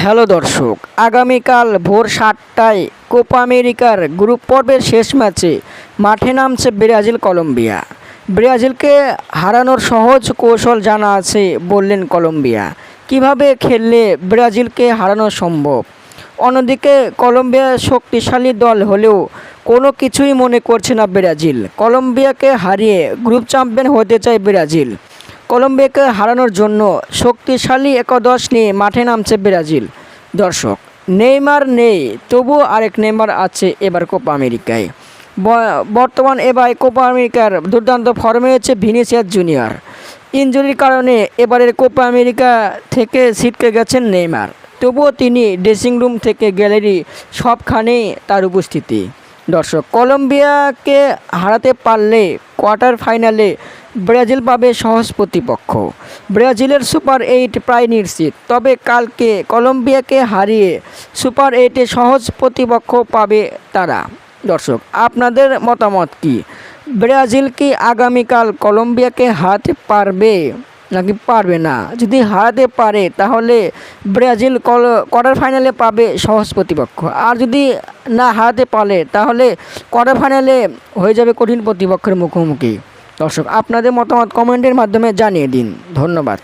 Hello দর্শক, আগামীকাল ভোর ৭টায় কোপা আমেরিকার গ্রুপ পর্বের শেষ ম্যাচে মাঠে নামছে ব্রাজিল কলম্বিয়া। ব্রাজিলকে হারানোর সহজ কৌশল জানা আছে বললেন কলম্বিয়া। কিভাবে খেললে ব্রাজিলকে হারানো সম্ভব। অন্যদিকে কলম্বিয়া শক্তিশালী দল হলেও কোনো কিছুই মনে করছে না ব্রাজিল। কলম্বিয়াকে হারিয়ে গ্রুপ চ্যাম্পিয়ন হতে চায় ব্রাজিল। কলম্বিয়াকে হারানোর জন্য শক্তিশালী একাদশ নিয়ে মাঠে নামছে ব্রাজিল। দর্শক, নেইমার নেই, তবু আরেক নেইমার আছে এবার কোপা আমেরিকায়। বর্তমান এবার কোপা আমেরিকার দুর্দান্ত ফর্মে হচ্ছে ভিনিসিয়াস জুনিয়র। ইনজুরির কারণে এবারের কোপা আমেরিকা থেকে ছিটকে গেছেন নেইমার, তবুও তিনি ড্রেসিং রুম থেকে গ্যালারি সবখানেই তার উপস্থিতি। দর্শক, কলম্বিয়াকে হারাতে পারলে কোয়ার্টার ফাইনালে ব্রাজিল পাবে সহজ প্রতিপক্ষ। ব্রাজিলের সুপার 8 প্রায় নিশ্চিত, তবে কালকে কলম্বিয়াকে হারিয়ে সুপার 8-এ সহজ প্রতিপক্ষ পাবে তারা। দর্শক, আপনাদের মতামত কি? ব্রাজিল কি আগামীকাল কলম্বিয়াকে হারাতে পারবে নাকি পারবে না? যদি হারাতে পারে তাহলে ব্রাজিল কোয়ার্টার ফাইনালে পাবে সহজ প্রতিপক্ষ, আর যদি না হারাতে পারে তাহলে কোয়ার্টার ফাইনালে হয়ে যাবে কঠিন প্রতিপক্ষের মুখোমুখি। দর্শক, আপনাদের মতামত কমেন্টের মাধ্যমে জানিয়ে দিন। ধন্যবাদ।